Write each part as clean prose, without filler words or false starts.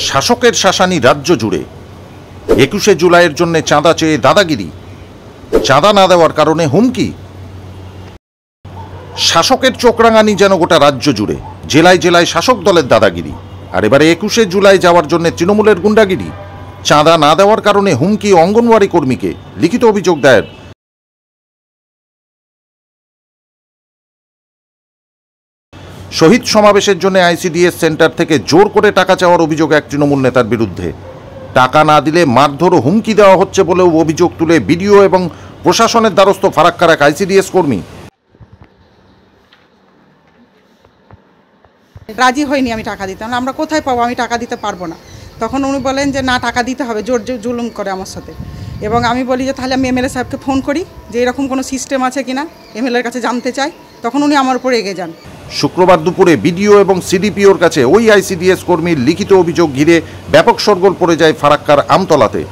শাসকের শাসানি রাজ্য জুড়ে ২১শে জুলাইয়ের জন্য চাঁদা চেয়ে দাদাগিরি, চাঁদা না দেওয়ার কারণে হুমকি। শাসকের চোখরাঙানি যেন গোটা রাজ্য জুড়ে, জেলায় জেলায় শাসক দলের দাদাগিরি। আর এবারে ২১শে জুলাই যাওয়ার জন্য তৃণমূলের গুন্ডাগিরি, চাঁদা না দেওয়ার কারণে হুমকি অঙ্গনওয়াড়ি কর্মীকে, লিখিত অভিযোগ দায়ের। শহীদ সমাবেশের জন্য আইসিডিএস সেন্টার থেকে জোর করে টাকা চাওয়ার অভিযোগ এক তৃণমূল নেতার বিরুদ্ধে। টাকা না দিলে মারধর ও হুমকি দেওয়া হচ্ছে বলেও অভিযোগ তুলে বিডিও এবং প্রশাসনের দ্বারস্থ ফারাক্কার এক আইসিডিএস কর্মী। রাজি হয়নি আমি টাকা দিতে, আমরা কোথায় পাবো, আমি টাকা দিতে পারবো না। তখন উনি বলেন যে না, টাকা দিতে হবে, জোর জুলুম করে আমার সাথে। এবং আমি বলি যে তাহলে আমি এমএলএ সাহেবকে ফোন করি যে এরকম কোনো সিস্টেম আছে কিনা, এমএলএর কাছে জানতে চাই। তখন উনি আমার উপরে এগিয়ে যান। শুক্রবার দুপুরে বিডিও এবং সিডিপিওর কাছে ওই আইসিডিএস কর্মীর লিখিত অভিযোগ ঘিরে ব্যাপক শোরগোল পড়ে যায় ফারাক্কার আমতলাতে।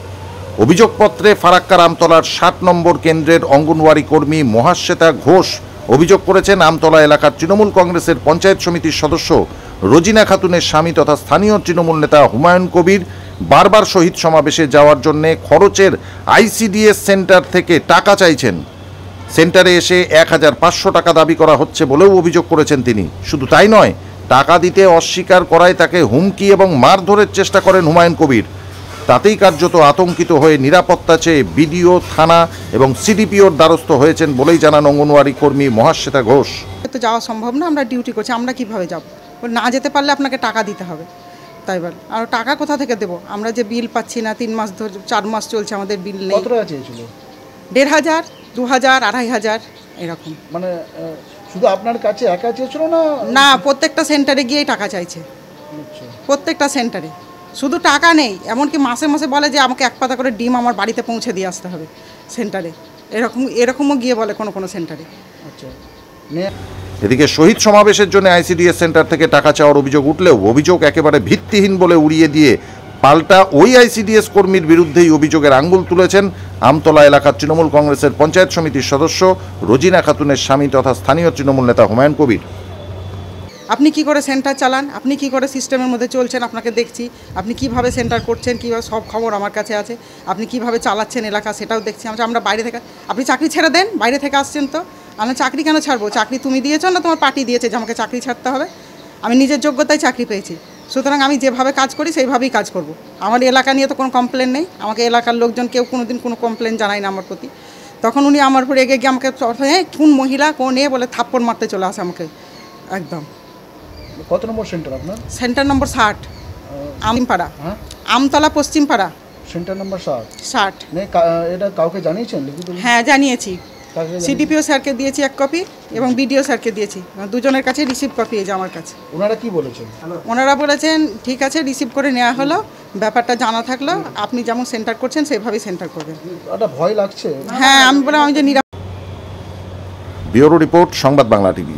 অভিযোগপত্রে ফারাক্কার আমতলার ৬০ নম্বর কেন্দ্রের অঙ্গনওয়াড়ি কর্মী মহাশ্বেতা ঘোষ অভিযোগ করেছেন আমতলা এলাকার তৃণমূল কংগ্রেসের পঞ্চায়েত সমিতির সদস্য রোজিনা খাতুনের স্বামী তথা স্থানীয় তৃণমূল নেতা হুমায়ুন কবির বারবার শহীদ সমাবেশে যাওয়ার জন্য খরচের আইসিডিএস সেন্টার থেকে টাকা চাইছেন। সেন্টারে এসে ১৫০০ টাকা দাবি করা হচ্ছে বলেও অভিযোগ করেছেন তিনি। শুধু তাই নয়, টাকা দিতে অস্বীকার করায় তাকে হুমকি এবং মারধরের চেষ্টা করেন হুমায়ুন কবির। তাতেই কার্যত আতঙ্কিত হয়ে নিরাপত্তা চেয়ে বিডিও, থানা এবং সিডিপিওর দ্বারস্থ হয়েছেন বলেই জানান অঙ্গনওয়াড়ি কর্মী মহাশ্বেতা ঘোষ। তো যাওয়া সম্ভব না, আমরা ডিউটি করছি, আমরা কিভাবে যাব? না যেতে পারলে আপনাকে টাকা দিতে হবে। তাই বল, আর টাকা কোথা থেকে দেবো? আমরা যে বিল পাচ্ছি না, 3 মাস ধরে 4 মাস চলছে আমাদের বিল নেই। কত টাকা চেয়েছিল? ১,৫০০, ২,০০০, ২,৫০০ এরকম। মানে শুধু আপনার কাছে একা চেয়েছিল না? না, প্রত্যেকটা সেন্টারে গিয়েই টাকা চাইছে। প্রত্যেকটা সেন্টারে শুধু টাকা নেই, এমনকি মাসে মাসে বলে যে আমাকে 1 পাতা করে ডিম আমার বাড়িতে পৌঁছে দিয়ে আসতে হবে সেন্টারে। এরকমও গিয়ে বলে কোনো সেন্টারে। আচ্ছা। এদিকে শহীদ সমাবেশের জন্য আইসিডিএস সেন্টার থেকে টাকা চাওয়ার অভিযোগ উঠলেও অভিযোগ একেবারে ভিত্তিহীন বলে উড়িয়ে দিয়ে পাল্টা ওই আইসিডিএস কর্মীর বিরুদ্ধেই অভিযোগের আঙ্গুল তুলেছেন আমতলা এলাকার তৃণমূল কংগ্রেসের পঞ্চায়েত সমিতির সদস্য রোজিনা খাতুনের স্বামী তথা স্থানীয় তৃণমূল নেতা হুমায়ুন কবির। আপনি কি করে সেন্টার চালান, আপনি কি করে সিস্টেমের মধ্যে চলছেন, আপনাকে দেখছি। আপনি কিভাবে সেন্টার করছেন, কীভাবে, সব খবর আমার কাছে আছে। আপনি কিভাবে চালাচ্ছেন এলাকা, সেটাও দেখছি। আমরা বাইরে থেকে, আপনি চাকরি ছেড়ে দেন, বাইরে থেকে আসছেন তো। আমি চাকরি কেন ছাড়বো? চাকরি তুমি দিয়েছো না তোমার পার্টি দিয়েছে যে আমাকে চাকরি ছাড়তে হবে? আমি নিজের যোগ্যতায় চাকরি পেয়েছি, সুতরাং আমি যেভাবে কাজ করি সেইভাবেই কাজ করব। আমার এলাকা নিয়ে তো কোনো কমপ্লেন নেই, আমাকে এলাকার লোকজন কেউ কোনো দিন কোনো কমপ্লেন জানায় না আমার প্রতি। তখন উনি আমার উপরে এগিয়ে গিয়ে আমাকে কোন মহিলা কোন বলে থাপ্পড় মারতে চলে আসে আমাকে একদম। কত নম্বর সেন্টার আপনার? সেন্টার নম্বর 60, আমপাড়া, আমতলা পশ্চিমপাড়া। সেন্টার নম্বর 60। এটা কাউকে জানিয়েছেন? হ্যাঁ, জানিয়েছি। সিডিপিও স্যারকে দিয়েছি 1 কপি এবং বিডিও স্যারকে দিয়েছি। দুজনের কাছে রিসিভ কপি এই যে আমার কাছে। ওনারা কি বলেছেন? ওনারা বলেছেন ঠিক আছে, রিসিভ করে নেওয়া হলো, ব্যাপারটা জানা থাকলো, আপনি যেমন সেন্টার করছেন সেইভাবেই সেন্টার করবেন। একটা ভয় লাগছে। হ্যাঁ, আমি বললাম আমি যে ব্যুরো রিপোর্ট, সংবাদ বাংলা টিভি।